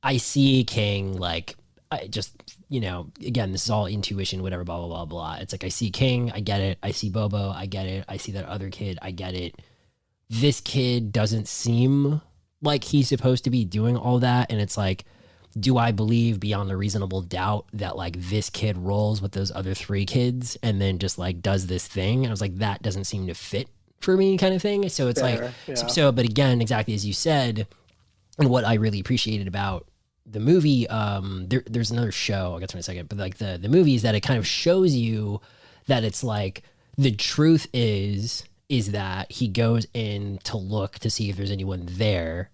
I see King, like I just, you know, again, this is all intuition, whatever, blah, blah, blah, blah. It's like, I see King, I get it. I see Bobo, I get it. I see that other kid, I get it. This kid doesn't seem like he's supposed to be doing all that. And it's like, do I believe beyond a reasonable doubt that like this kid rolls with those other three kids and then just like does this thing? And I was like, that doesn't seem to fit for me kind of thing. So it's Fair, like, yeah. so, but again, exactly as you said, and what I really appreciated about the movie, there's another show, I'll get to in a second, but like the movie is that it kind of shows you that it's like the truth is that he goes in to look to see if there's anyone there,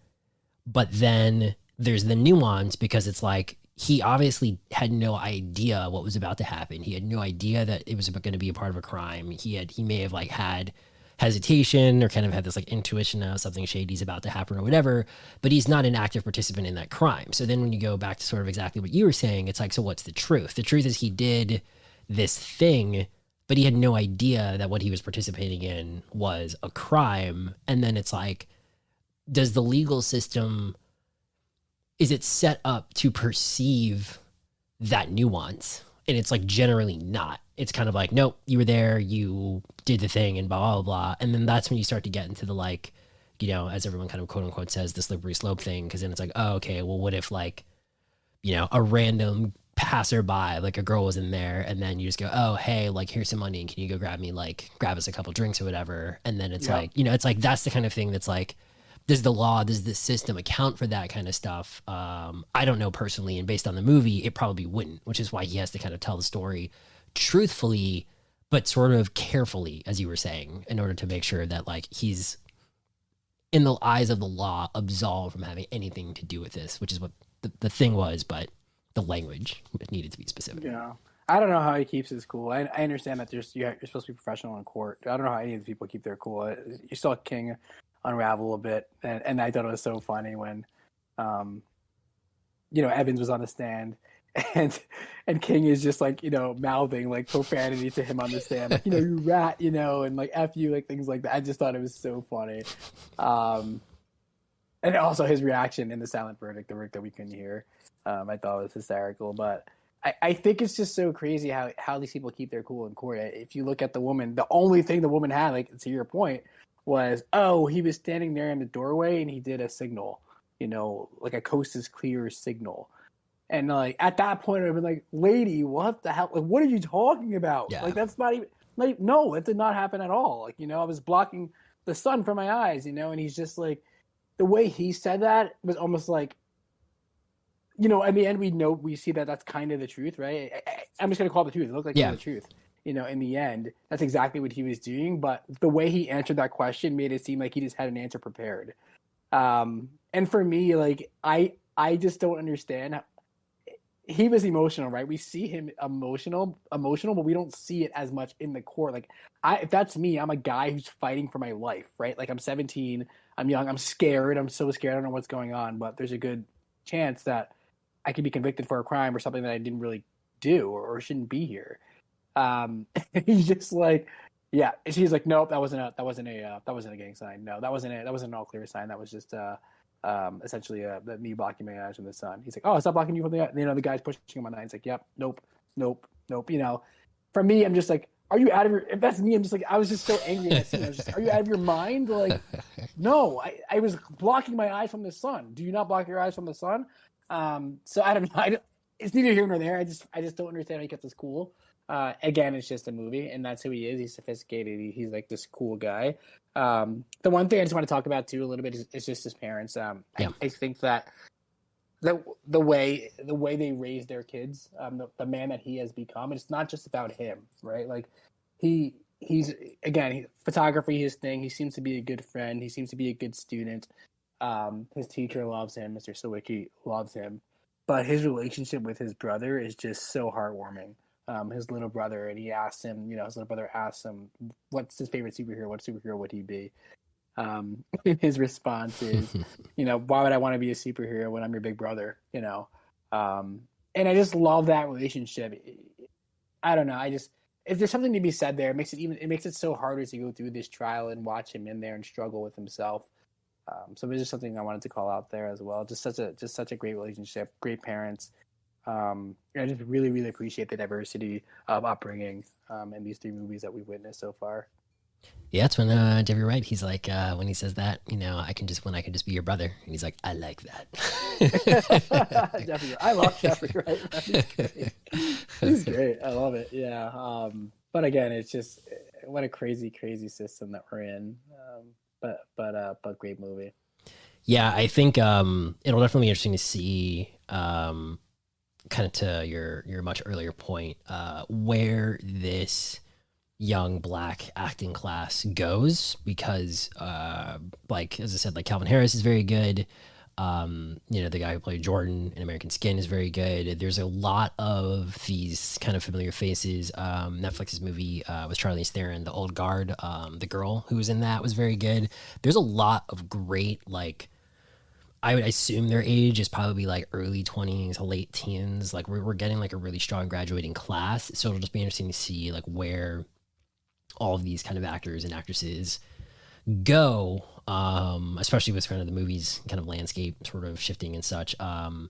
but then there's the nuance because it's like he obviously had no idea what was about to happen. He had no idea that it was going to be a part of a crime. He may have like had hesitation or kind of had this like intuition of something shady's about to happen or whatever, but he's not an active participant in that crime. So then when you go back to sort of exactly what you were saying, it's like, so what's the truth? The truth is he did this thing, but he had no idea that what he was participating in was a crime. And then it's like, does the legal system, is it set up to perceive that nuance? And it's like generally not. It's kind of like, nope, you were there, you did the thing and blah, blah, blah. And then that's when you start to get into the like, you know, as everyone kind of quote unquote says, the slippery slope thing. Cause then it's like, oh, okay, well, what if like, you know, a random passerby, like a girl was in there and then you just go, oh, hey, like here's some money. Can you go grab us a couple drinks or whatever? And then it's like, you know, it's like, that's the kind of thing that's like, does the system account for that kind of stuff? I don't know personally, and based on the movie, it probably wouldn't, which is why he has to kind of tell the story truthfully, but sort of carefully, as you were saying, in order to make sure that like he's, in the eyes of the law, absolved from having anything to do with this, which is what the thing was, but the language needed to be specific. Yeah. I don't know how he keeps his cool. I understand that you're supposed to be professional in court. I don't know how any of the people keep their cool. You saw King unravel a bit, and I thought it was so funny when you know, Evans was on the stand and King is just like, you know, mouthing like profanity to him on the stand, like, you know, you rat, you know, and like F you, like things like that. I just thought it was so funny. And also his reaction in the silent verdict, the verdict that we couldn't hear, I thought was hysterical. But I think it's just so crazy how these people keep their cool in court. If you look at the woman, the only thing the woman had, like to your point, was, oh, he was standing there in the doorway and he did a signal, you know, like a coast is clear signal. And like at that point, I've been like, lady, what the hell? Like, what are you talking about? Yeah. Like, that's not even, like, no, it did not happen at all. Like, you know, I was blocking the sun from my eyes, you know, and he's just like, the way he said that was almost like, you know, in the end, we see that that's kind of the truth, right? I'm just going to call it the truth. It looked like the truth. You know, in the end, that's exactly what he was doing. But the way he answered that question made it seem like he just had an answer prepared. And for me, like, I just don't understand. He was emotional, right? We see him emotional, but we don't see it as much in the court. Like, if that's me, I'm a guy who's fighting for my life, right? Like, I'm 17, I'm young, I'm scared, I'm so scared, I don't know what's going on, but there's a good chance that I could be convicted for a crime or something that I didn't really do or shouldn't be here. He's just like, yeah. She's like, nope, that wasn't a gang sign. No, that wasn't an all clear sign. That was just essentially me blocking my eyes from the sun. He's like, oh, stop blocking you from the guy's pushing him on the eye. It's like, yep, nope, nope, nope. For me, I'm just like, are you out of your? If that's me, I'm just like, I was just so angry. I was just, are you out of your mind? Like, no, I was blocking my eyes from the sun. Do you not block your eyes from the sun? So I don't know. It's neither here nor there. I just don't understand how he gets this cool. Again, it's just a movie, and that's who he is. He's sophisticated. He's like this cool guy. The one thing I just want to talk about too a little bit is just his parents. I think that the way they raise their kids, the man that he has become, it's not just about him, right? Like he's again, photography, his thing. He seems to be a good friend. He seems to be a good student. His teacher loves him. Mr. Sawicki loves him. But his relationship with his brother is just so heartwarming. His little brother, and he asked him, his little brother asked him, what's his favorite superhero? What superhero would he be? His response is, why would I want to be a superhero when I'm your big brother? And I just love that relationship. I don't know. If there's something to be said there, it makes it so harder to go through this trial and watch him in there and struggle with himself. So there's just something I wanted to call out there as well. Just such a great relationship, great parents. I just really, really appreciate the diversity of upbringing in these three movies that we've witnessed so far. Yeah, it's when Jeffrey Wright, he's like, when he says that, I can just be your brother. And he's like, I like that. Jeffrey, I love Jeffrey Wright. He's great. I love it. Yeah. But again, it's just what a crazy, crazy system that we're in. But great movie. Yeah, I think it'll definitely be interesting to see, kind of to your much earlier point, where this young Black acting class goes, because like as I said, like Calvin Harris is very good. The guy who played Jordan in American Skin is very good. There's a lot of these kind of familiar faces. Netflix's movie with Charlize Theron, The Old Guard, the girl who was in that was very good. There's a lot of great, like, I would assume their age is probably like early 20s to late teens. Like we're getting like a really strong graduating class. So it'll just be interesting to see like where all of these kind of actors and actresses go, especially with kind of the movies kind of landscape sort of shifting and such. But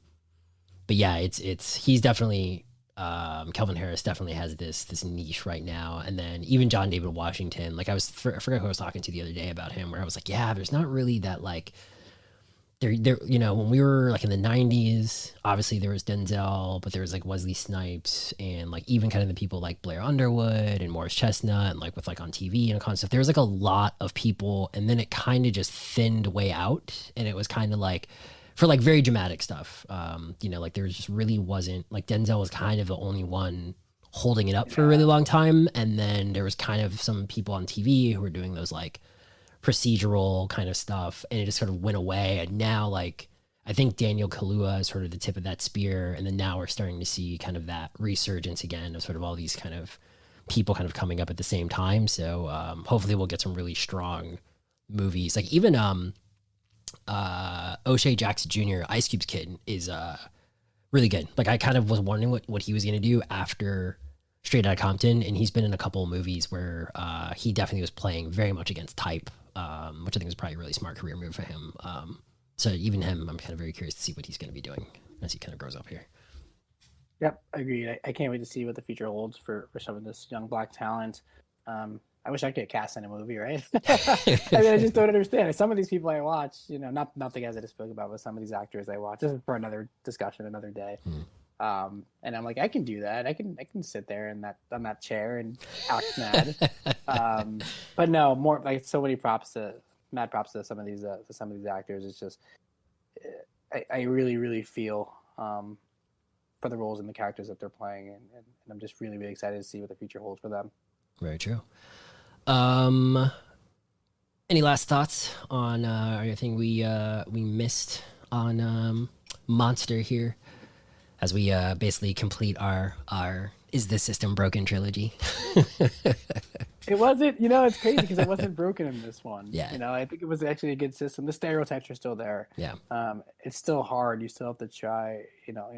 yeah, he's definitely, Kelvin Harris definitely has this niche right now. And then even John David Washington, like I forgot who I was talking to the other day about him, where I was like, yeah, there's not really that like, there, when we were like in the 90s, obviously there was Denzel, but there was like Wesley Snipes and like even kind of the people like Blair Underwood and Morris Chestnut and like with like on TV and all kinds of stuff. There was like a lot of people, and then it kind of just thinned way out, and it was kind of like for like very dramatic stuff. Like there just really wasn't, like Denzel was kind of the only one holding it up for a really long time, and then there was kind of some people on TV who were doing those like procedural kind of stuff, and it just sort of went away. And now, like, I think Daniel Kaluuya is sort of the tip of that spear, and then now we're starting to see kind of that resurgence again of sort of all these kind of people kind of coming up at the same time. So hopefully we'll get some really strong movies. Like even O'Shea Jackson Jr., Ice Cube's kid, is really good. Like I kind of was wondering what he was going to do after Straight Outta Compton, and he's been in a couple of movies where he definitely was playing very much against type, which I think was probably a really smart career move for him. So even him, I'm kind of very curious to see what he's going to be doing as he kind of grows up here. Yep, agreed. I can't wait to see what the future holds for some of this young Black talent. I wish I could get cast in a movie, right? I just don't understand. Some of these people I watch, not the guys I just spoke about, but some of these actors I watch. This is for another discussion, another day. And I'm like, I can do that. I can sit there on that chair and act mad. But no, more like so many props to some of these actors. It's just, I really, really feel for the roles and the characters that they're playing, and I'm just really, really excited to see what the future holds for them. Very true. Any last thoughts on anything we missed on Monster here, as we basically complete our Is This System Broken trilogy? It wasn't, it's crazy because it wasn't broken in this one. Yeah. I think it was actually a good system. The stereotypes are still there. Yeah. It's still hard. You still have to try,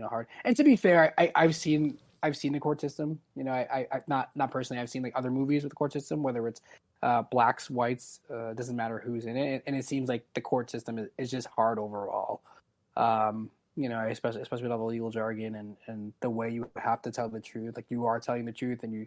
hard. And to be fair, I've seen I've seen the court system. You know, I not personally. I've seen like other movies with the court system, whether it's blacks, whites, doesn't matter who's in it, and it seems like the court system is just hard overall. You know, especially with all the legal jargon and the way you have to tell the truth. Like you are telling the truth, and you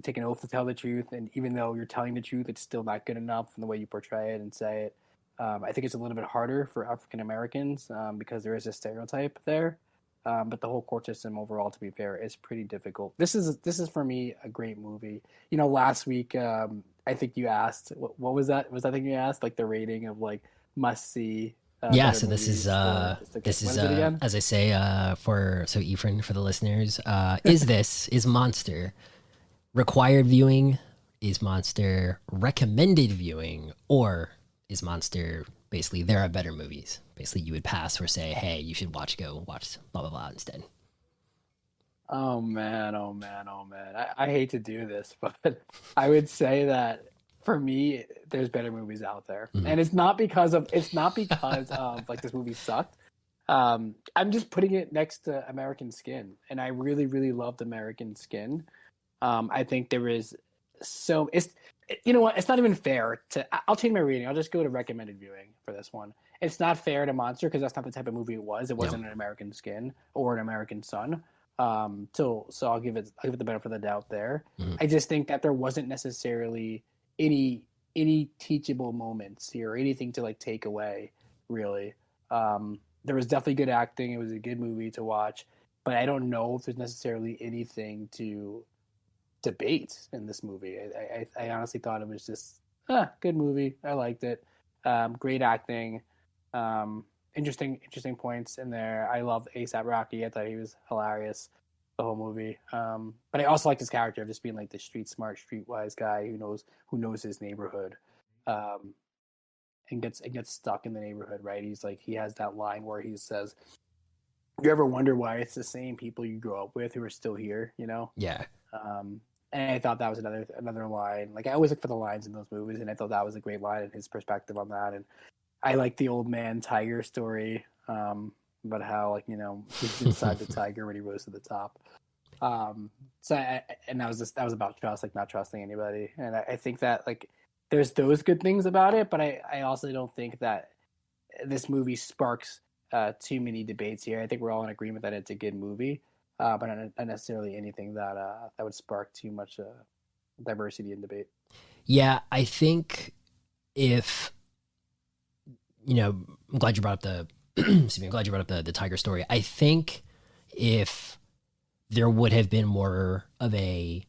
take an oath to tell the truth, and even though you're telling the truth, it's still not good enough in the way you portray it and say it. I think it's a little bit harder for African Americans because there is a stereotype there. But the whole court system overall, to be fair, is pretty difficult. This is for me a great movie. You know, last week I think you asked what was that? Was that thing you asked, like the rating of like must see? Yeah, so this is as I say so Yfran, for the listeners, is Monster required viewing, is Monster recommended viewing, or is Monster basically there are better movies? Basically, you would pass or say, hey, you should go watch blah blah blah instead. Oh man. I hate to do this, but I would say that for me, there's better movies out there. And it's not because of like this movie sucked. I'm just putting it next to American Skin, and I really, really loved American Skin. I think there is you know what? It's not even fair I'll change my rating. I'll just go to recommended viewing for this one. It's not fair to Monster because that's not the type of movie it was. It wasn't an American Skin or an American Sun. So I'll give it the benefit of the doubt there. I just think that there wasn't necessarily any teachable moments here, or anything to like take away really. There was definitely good acting. It was a good movie to watch, but I don't know if there's necessarily anything to debate in this movie. I honestly thought it was just good movie. I liked it. Great acting. Interesting points in there. I love A$AP Rocky. I thought he was hilarious the whole movie. But I also like his character of just being like the street smart, streetwise guy who knows his neighborhood, and gets stuck in the neighborhood. Right? He has that line where he says, "You ever wonder why it's the same people you grew up with who are still here?" You know? Yeah. And I thought that was another line. Like I always look for the lines in those movies, and I thought that was a great line in his perspective on that. And I like the old man tiger story, about how he's inside the tiger when he rose to the top. And that was about trust, like not trusting anybody. And I think that like there's those good things about it, but I also don't think that this movie sparks too many debates here. I think we're all in agreement that it's a good movie. But not necessarily anything that would spark too much diversity in debate. Yeah, I think if I'm glad you brought up the tiger story. I think if there would have been more of a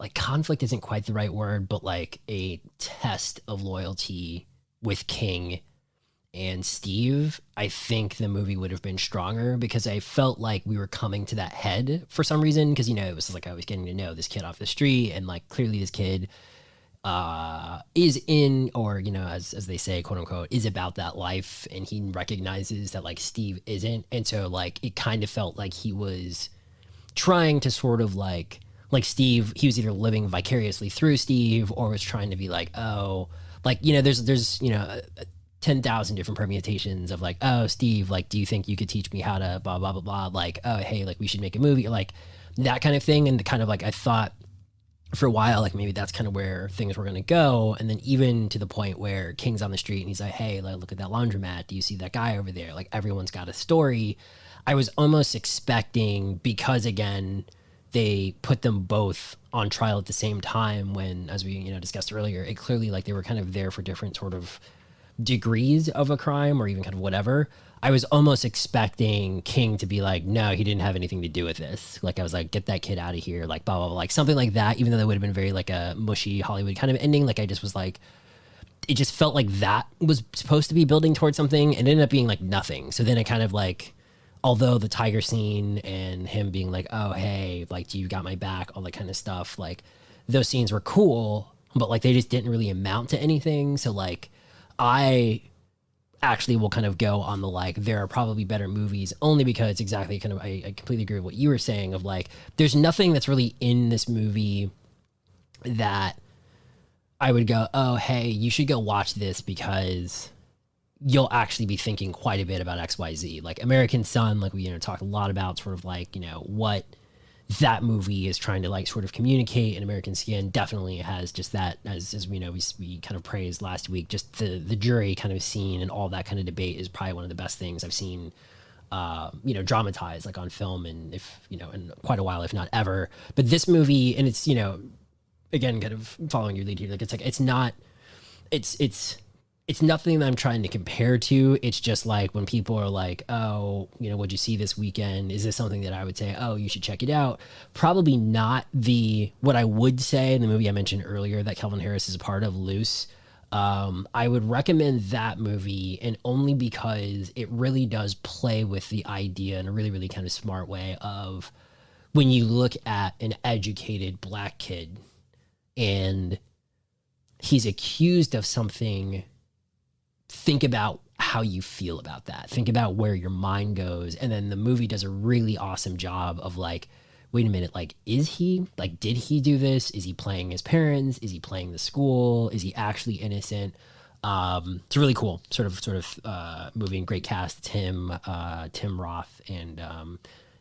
like conflict isn't quite the right word, but like a test of loyalty with King and Steve, I think the movie would have been stronger because I felt like we were coming to that head for some reason. Because, it was like I was getting to know this kid off the street, and like clearly this kid is in, or, as they say, quote unquote, is about that life. And he recognizes that like Steve isn't. And so like it kind of felt like he was trying to sort of like Steve, he was either living vicariously through Steve or was trying to be like, oh, like, there's 10,000 different permutations of like, oh, Steve, like, do you think you could teach me how to blah, blah, blah, blah. Like, oh, hey, like we should make a movie, or like that kind of thing. And kind of like, I thought for a while, like maybe that's kind of where things were going to go. And then even to the point where King's on the street and he's like, hey, like, look at that laundromat. Do you see that guy over there? Like everyone's got a story. I was almost expecting, because again, they put them both on trial at the same time when, as we, discussed earlier, it clearly like they were kind of there for different sort of degrees of a crime or even kind of whatever. I was almost expecting King to be like, no, he didn't have anything to do with this. Like I was like, get that kid out of here, like blah, blah, blah, like something like that, even though that would have been very like a mushy Hollywood kind of ending. Like I just was like, it just felt like that was supposed to be building towards something and it ended up being like nothing. So then it kind of like, although the tiger scene and him being like, oh, hey, like, do you got my back? All that kind of stuff. Like those scenes were cool, but like, they just didn't really amount to anything. So like, I actually will kind of go on the like, there are probably better movies only because exactly kind of, I completely agree with what you were saying of like, there's nothing that's really in this movie that I would go, oh, hey, you should go watch this because you'll actually be thinking quite a bit about XYZ. Like American Son, like we talked a lot about sort of like, what that movie is trying to like sort of communicate. And American Skin definitely has just that, as we know, we kind of praised last week, just the jury kind of scene and all that kind of debate is probably one of the best things I've seen, dramatized like on film and in quite a while, if not ever. But this movie, and it's, again, kind of following your lead here, like it's not, it's nothing that I'm trying to compare to. It's just like when people are like, oh, what'd you see this weekend? Is this something that I would say, oh, you should check it out? Probably not what I would say in the movie I mentioned earlier that Kelvin Harris is a part of, Loose. I would recommend that movie, and only because it really does play with the idea in a really, really kind of smart way of when you look at an educated black kid and he's accused of something, think about how you feel about that. Think about where your mind goes. And then the movie does a really awesome job of like, wait a minute, like, did he do this? Is he playing his parents? Is he playing the school? Is he actually innocent? It's really cool sort of movie, and great cast. Tim Roth and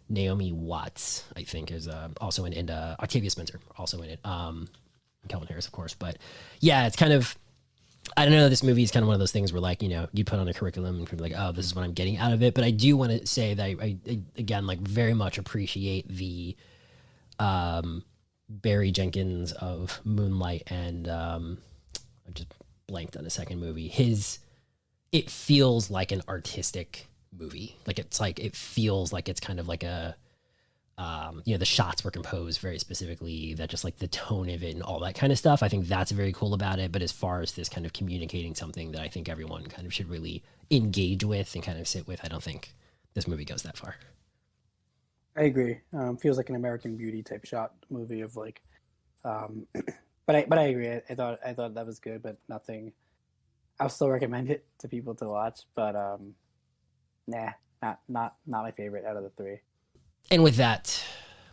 Naomi Watts, I think, is also in it, and Octavia Spencer also in it. Kelvin Harris, of course. But yeah, it's kind of, I don't know, this movie is kind of one of those things where like, you put on a curriculum and be like, oh, this is what I'm getting out of it. But I do want to say that I again, like very much appreciate the Barry Jenkins of Moonlight and I just blanked on a second movie. It feels like an artistic movie. Like it feels like it's kind of like a, the shots were composed very specifically, that just like the tone of it and all that kind of stuff. I think that's very cool about it. But as far as this kind of communicating something that I think everyone kind of should really engage with and kind of sit with, I don't think this movie goes that far. I agree. Feels like an American Beauty type shot movie of like, but I agree. I thought that was good, but nothing. I'll still recommend it to people to watch, but not my favorite out of the three. And with that,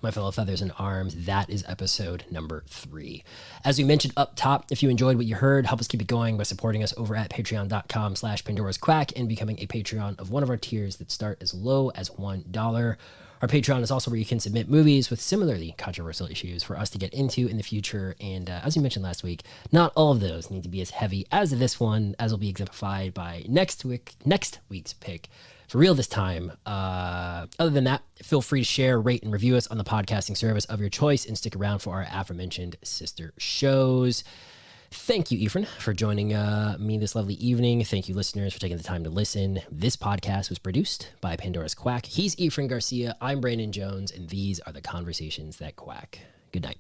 my fellow feathers and arms, that is episode number 3. As we mentioned up top, if you enjoyed what you heard, help us keep it going by supporting us over at patreon.com/Pandora's Quack and becoming a Patreon of one of our tiers that start as low as $1. Our Patreon is also where you can submit movies with similarly controversial issues for us to get into in the future. And as we mentioned last week, not all of those need to be as heavy as this one, as will be exemplified by next week's pick. For real this time. Other than that, feel free to share, rate, and review us on the podcasting service of your choice, and stick around for our aforementioned sister shows. Thank you, Yfran, for joining me this lovely evening. Thank you, listeners, for taking the time to listen. This podcast was produced by Pandora's Quack. He's Yfran Garcia. I'm Brandan Jones, and these are the conversations that quack. Good night.